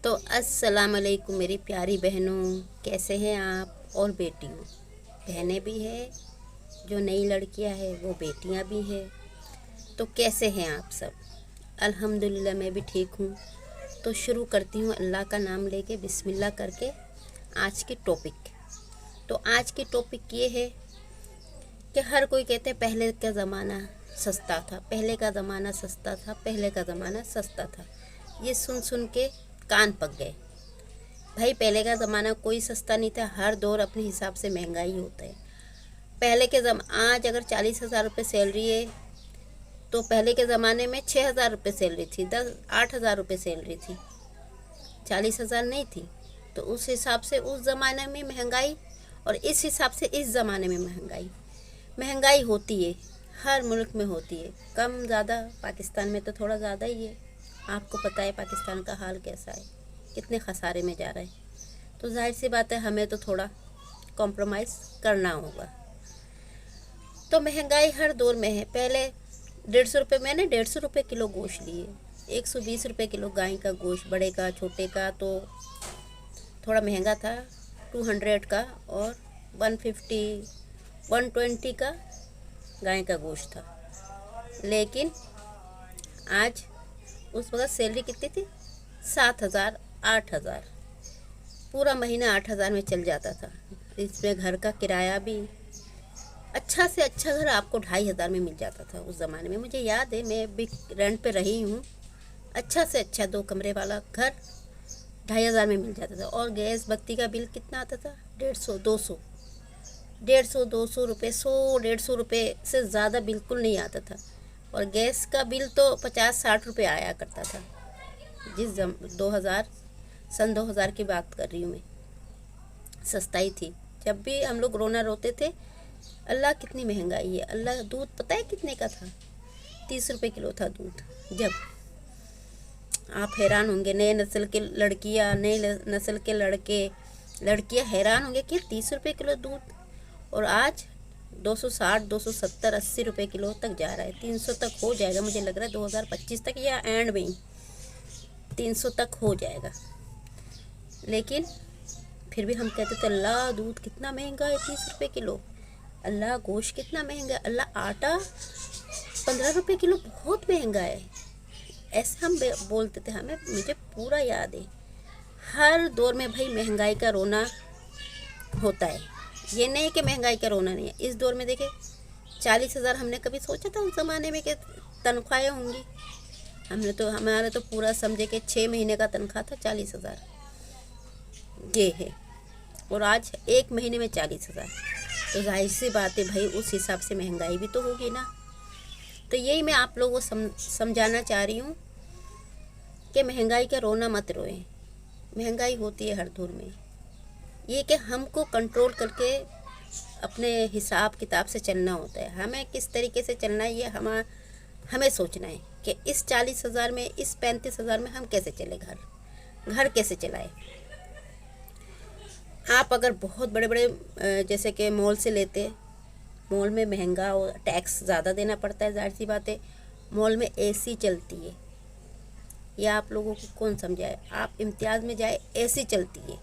तो अस्सलाम वालेकुम मेरी प्यारी बहनों, कैसे हैं आप और बेटियों। बहनें भी हैं, जो नई लड़कियां हैं वो बेटियां भी हैं। तो कैसे हैं आप सब। अल्हम्दुलिल्लाह मैं भी ठीक हूँ। तो शुरू करती हूँ अल्लाह का नाम लेके बिस्मिल्लाह करके आज की टॉपिक। तो आज की टॉपिक ये है कि हर कोई कहते हैं पहले का ज़माना सस्ता था, पहले का ज़माना सस्ता था, पहले का ज़माना सस्ता था। ये सुन सुन के कान पक गए। भाई पहले का ज़माना कोई सस्ता नहीं था, हर दौर अपने हिसाब से महंगाई होता है। पहले के आज अगर 40,000 रुपये सैलरी है तो पहले के ज़माने में 6,000 रुपये सैलरी थी, 8,000 रुपये सैलरी थी, 40,000 नहीं थी। तो उस हिसाब से उस ज़माने में महंगाई और इस हिसाब से इस ज़माने में महंगाई होती है, हर मुल्क में होती है, कम ज़्यादा। पाकिस्तान में तो थोड़ा ज़्यादा ही है, आपको पता है पाकिस्तान का हाल कैसा है, कितने खसारे में जा रहा है। तो जाहिर सी बात है हमें तो थोड़ा कॉम्प्रोमाइज़ करना होगा। तो महंगाई हर दौर में है। पहले 150 रुपये, मैंने 150 रुपये किलो गोश्त लिए, 120 रुपये किलो गाय का गोश्त, बड़े का छोटे का तो थोड़ा महंगा था, 200 का, और 150 120 का गाय का गोश्त था। लेकिन आज उस वक्त सैलरी कितनी थी, 7,000 8,000, पूरा महीना 8,000 में चल जाता था। इसमें घर का किराया भी, अच्छा से अच्छा घर आपको 2,500 में मिल जाता था उस ज़माने में। मुझे याद है, मैं भी रेंट पे रही हूँ, अच्छा से अच्छा 2 कमरे वाला घर 2,500 में मिल जाता था। और गैस बत्ती का बिल कितना आता था, 150 200 रुपये, 100 रुपये से ज़्यादा बिल्कुल नहीं आता था। और गैस का बिल तो 50-60 रुपये आया करता था। 2000 की बात कर रही हूँ मैं, सस्ताई थी। जब भी हम लोग रोना रोते थे, अल्लाह कितनी महंगाई है, अल्लाह। दूध पता है कितने का था, 30 रुपये किलो था दूध। जब आप हैरान होंगे, नए नस्ल के लड़कियाँ, नए नस्ल के लड़कियाँ हैरान होंगे कि 30 रुपये किलो दूध, और आज 260 270 80 रुपये किलो तक जा रहा है। 300 तक हो जाएगा, मुझे लग रहा है 2025 तक या एंड में ही 300 तक हो जाएगा। लेकिन फिर भी हम कहते थे अल्लाह दूध कितना महंगा है, 30 रुपये किलो, अल्लाह गोश्त कितना महंगा है, अल्लाह आटा 15 रुपये किलो बहुत महंगा है। ऐसे हम बोलते थे, हमें मुझे पूरा याद है। हर दौर में भाई महंगाई का रोना होता है, ये नहीं कि महंगाई का रोना नहीं है। इस दौर में देखे 40,000, हमने कभी सोचा था उस ज़माने में कि तनख्वाहें होंगी। हमारा तो पूरा समझे कि 6 महीने का तनख्वाह था 40,000, ये है। और आज 1 महीने में 40,000, तो जाहिर सी बात है भाई उस हिसाब से महंगाई भी तो होगी ना। तो यही मैं आप लोगों को समझाना चाह रही हूँ कि महंगाई का रोना मत रोएं। महंगाई होती है हर दौर में, ये कि हमको कंट्रोल करके अपने हिसाब किताब से चलना होता है। हमें किस तरीके से चलना है ये हमें सोचना है कि इस 40,000 में, इस 35,000 में हम कैसे चले, घर कैसे चलाए। आप अगर बहुत बड़े बड़े जैसे कि मॉल से लेते, मॉल में महंगा और टैक्स ज़्यादा देना पड़ता है, जाहिर सी बात है। मॉल में एसी चलती है, या आप लोगों को कौन समझाए। आप इम्तियाज़ में जाए, एसी चलती है।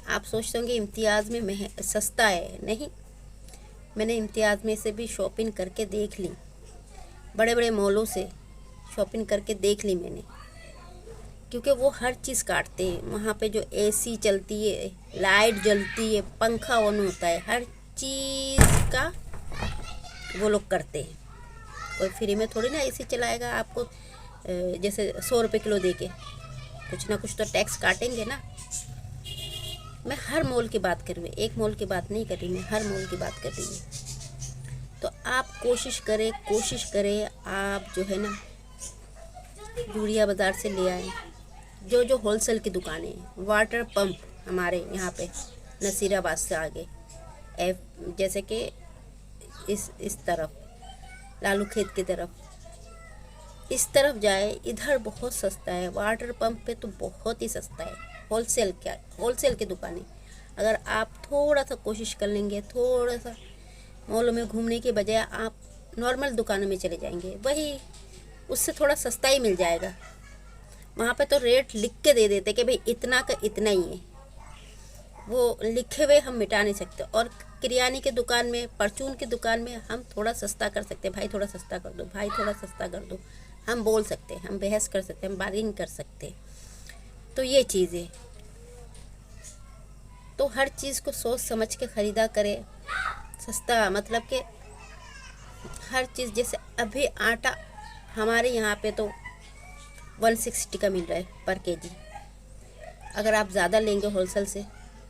आप सोचते होंगे इम्तियाज़ में सस्ता है, नहीं। मैंने इम्तियाज़ में से भी शॉपिंग करके देख ली, बड़े बड़े मॉलों से शॉपिंग करके देख ली मैंने, क्योंकि वो हर चीज़ काटते हैं। वहाँ पे जो एसी चलती है, लाइट जलती है, पंखा ऑन होता है, हर चीज़ का वो लोग करते हैं। कोई फ्री में थोड़ी ना एसी चलाएगा आपको, जैसे 100 रुपये किलो दे के, कुछ ना कुछ तो टैक्स काटेंगे ना। मैं हर मॉल की बात कर रही हूँ, एक मॉल की बात नहीं कर रही, मैं हर मॉल की बात कर रही हूँ। तो आप कोशिश करें आप जो है ना जूड़िया बाज़ार से ले आए, जो होलसेल की दुकानें हैं। वाटर पंप हमारे यहाँ पे नसीराबाद से आगे, जैसे कि इस तरफ लालू खेत की तरफ, इस तरफ जाए, इधर बहुत सस्ता है। वाटर पंप पे तो बहुत ही सस्ता है। होलसेल की दुकानें, अगर आप थोड़ा सा कोशिश कर लेंगे, थोड़ा सा मॉलों में घूमने के बजाय आप नॉर्मल दुकानों में चले जाएंगे, वही उससे थोड़ा सस्ता ही मिल जाएगा। वहाँ पे तो रेट लिख के दे देते कि भाई इतना का इतना ही है, वो लिखे हुए हम मिटा नहीं सकते। और किराने की दुकान में, परचून की दुकान में हम थोड़ा सस्ता कर सकते हैं, भाई थोड़ा सस्ता कर दो, भाई थोड़ा सस्ता कर दो, हम बोल सकते हैं, हम बहस कर सकते हैं, हम बार्गेनिंग कर सकते हैं। तो ये चीज़ें, तो हर चीज़ को सोच समझ के ख़रीदा करें। सस्ता मतलब कि हर चीज़, जैसे अभी आटा हमारे यहाँ पे तो 160 का मिल रहा है पर केजी। अगर आप ज़्यादा लेंगे होलसेल से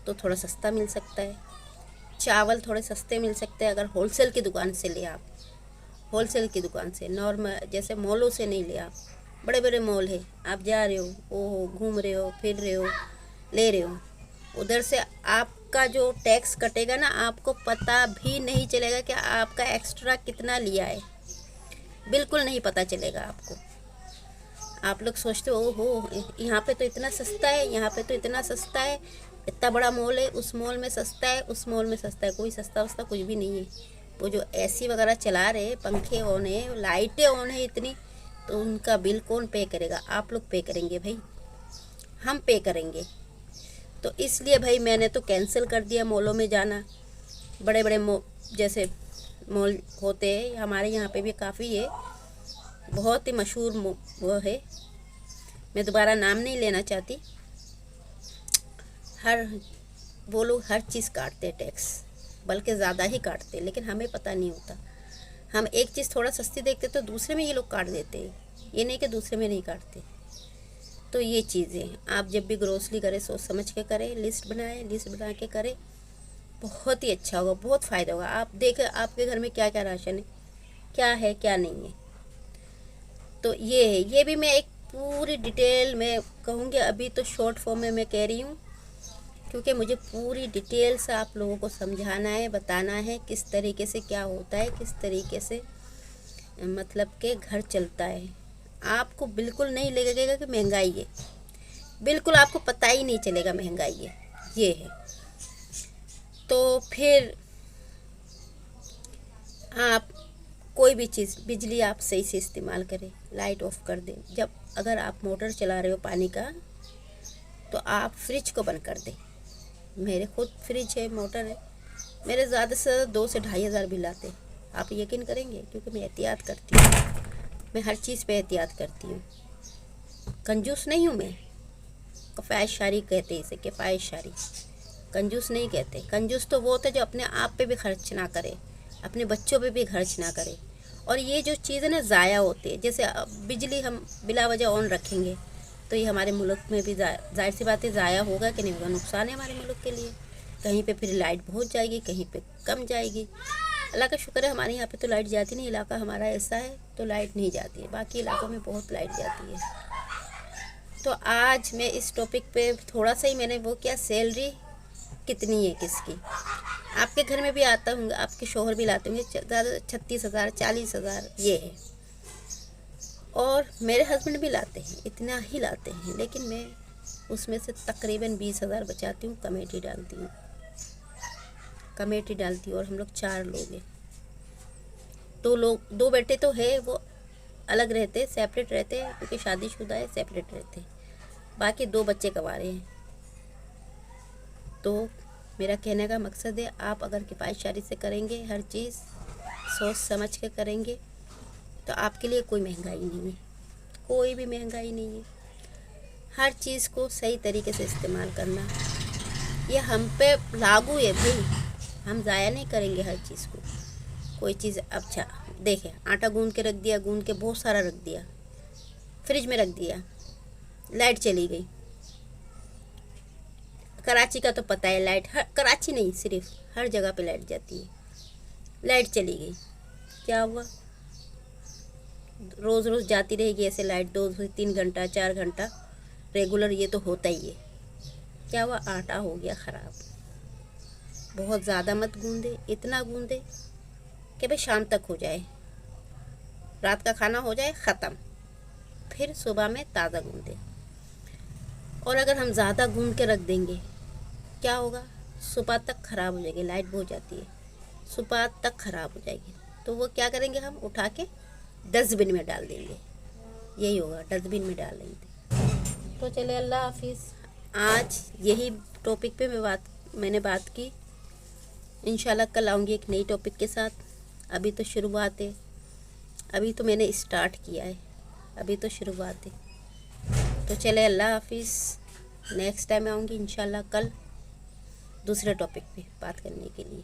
तो थोड़ा सस्ता मिल सकता है। चावल थोड़े सस्ते मिल सकते हैं अगर होलसेल की दुकान से ले आप, होलसेल की दुकान से, नॉर्मल जैसे मॉलों से नहीं ले आप। बड़े बड़े मॉल है, आप जा रहे हो, ओहो घूम रहे हो, फिर रहे हो, ले रहे हो, उधर से आपका जो टैक्स कटेगा ना, आपको पता भी नहीं चलेगा कि आपका एक्स्ट्रा कितना लिया है, बिल्कुल नहीं पता चलेगा आपको। आप लोग सोचते हो ओहो यहाँ पे तो इतना सस्ता है, यहाँ पे तो इतना सस्ता है, इतना बड़ा मॉल है, उस मॉल में सस्ता है, उस मॉल में सस्ता है। कोई सस्ता वस्ता कुछ भी नहीं है। वो जो एसी वगैरह चला रहे, पंखे ऑन है, लाइटें ऑन है इतनी, तो उनका बिल कौन पे करेगा? आप लोग पे करेंगे भाई, हम पे करेंगे। तो इसलिए भाई मैंने तो कैंसिल कर दिया मॉलों में जाना। बड़े बड़े जैसे मॉल होते हैं, हमारे यहाँ पे भी काफ़ी है, बहुत ही मशहूर वो है, मैं दोबारा नाम नहीं लेना चाहती। वो लोग हर चीज़ काटते टैक्स, बल्कि ज़्यादा ही काटते, लेकिन हमें पता नहीं होता। हम एक चीज़ थोड़ा सस्ती देखते तो दूसरे में ये लोग काट देते हैं, ये नहीं कि दूसरे में नहीं काटते। तो ये चीज़ें आप जब भी ग्रोसरी करें सोच समझ के करें, लिस्ट बनाएं, लिस्ट बना के करें, बहुत ही अच्छा होगा, बहुत फ़ायदा होगा। आप देखें आपके घर में क्या क्या राशन है क्या नहीं है। तो ये है, ये भी मैं एक पूरी डिटेल में कहूँगी, अभी तो शॉर्ट फॉर्म में मैं कह रही हूँ, क्योंकि मुझे पूरी डिटेल से आप लोगों को समझाना है, बताना है किस तरीके से क्या होता है, किस तरीके से मतलब के घर चलता है। आपको बिल्कुल नहीं लगेगा कि महंगाई है, बिल्कुल आपको पता ही नहीं चलेगा महंगाई है, ये है। तो फिर आप कोई भी चीज़, बिजली आप सही से इस्तेमाल करें, लाइट ऑफ कर दें। जब अगर आप मोटर चला रहे हो पानी का, तो आप फ्रिज को बंद कर दें। मेरे खुद फ्रिज है, मोटर है, मेरे ज़्यादा से ज़्यादा 2 से 2,500 बिल आते। आप यकीन करेंगे? क्योंकि मैं एहतियात करती हूँ, मैं हर चीज़ पे एहतियात करती हूँ, कंजूस नहीं हूँ मैं। किफ़ायतशारी कहते हैं इसे, किफ़ायतशारी, कंजूस नहीं कहते। कंजूस तो वो होता है जो अपने आप पे भी खर्च ना करे, अपने बच्चों पे भी खर्च ना करे। और ये जो चीज़ें ना ज़ाया होती है, जैसे बिजली हम बिला वजह ऑन रखेंगे तो ये हमारे मुल्क में भी जाहिर सी बात है ज़ाया होगा कि नहीं होगा, नुकसान है हमारे मुल्क के लिए। कहीं पे फिर लाइट बहुत जाएगी, कहीं पे कम जाएगी। अल्लाह का शुक्र है हमारे यहाँ पे तो लाइट जाती नहीं, इलाका हमारा ऐसा है तो लाइट नहीं जाती है, बाकी इलाकों में बहुत लाइट जाती है। तो आज मैं इस टॉपिक पे थोड़ा सा ही मैंने वो किया, सैलरी कितनी है किसकी। आपके घर में भी आता होंगे, आपके शोहर भी लाते होंगे, ज़्यादा 36,000 40,000 ये है, और मेरे हस्बैंड भी लाते हैं, इतना ही लाते हैं। लेकिन मैं उसमें से तकरीबन 20,000 बचाती हूँ, कमेटी डालती हूँ, कमेटी डालती हूँ। और हम लोग 4 लोग हैं, 2 बेटे तो है, वो अलग रहते, सेपरेट रहते हैं, क्योंकि शादीशुदा है, सेपरेट रहते हैं। बाकी 2 बच्चे कवारे हैं। तो मेरा कहने का मकसद है, आप अगर किफ़ायतशारी से करेंगे, हर चीज़ सोच समझ के करेंगे, तो आपके लिए कोई महंगाई नहीं है, कोई भी महंगाई नहीं है। हर चीज़ को सही तरीके से इस्तेमाल करना, ये हम पे लागू है भाई, हम ज़ाया नहीं करेंगे हर चीज़ को। कोई चीज़, अच्छा देखें, आटा गूंद के रख दिया, गूंद के बहुत सारा रख दिया, फ्रिज में रख दिया, लाइट चली गई। कराची का तो पता है, लाइट कराची नहीं, सिर्फ हर जगह पे लाइट जाती है। लाइट चली गई, क्या हुआ? रोज़ रोज़ जाती रहेगी ऐसे लाइट, 2 से 3 घंटा 4 घंटा रेगुलर, ये तो होता ही है। क्या हुआ? आटा हो गया ख़राब। बहुत ज़्यादा मत गूंदे, इतना गूंदे कि भाई शाम तक हो जाए, रात का खाना हो जाए ख़त्म, फिर सुबह में ताज़ा गूंदे। और अगर हम ज़्यादा गूंद के रख देंगे, क्या होगा? सुबह तक ख़राब हो जाएगी, लाइट बहुत जाती है, सुबह तक ख़राब हो जाएगी। तो वो क्या करेंगे? हम उठा के डस्टबिन में डाल देंगे, यही होगा, डस्टबिन में डाल देंगे। तो चले, अल्लाह हाफिज़। आज यही टॉपिक पे मैंने बात की। इंशाल्लाह कल आऊँगी एक नई टॉपिक के साथ। अभी तो शुरुआत है, अभी तो मैंने स्टार्ट किया है, अभी तो शुरुआत है। तो चले, अल्लाह हाफिज़। नेक्स्ट टाइम आऊँगी इंशाल्लाह कल दूसरे टॉपिक पे बात करने के लिए।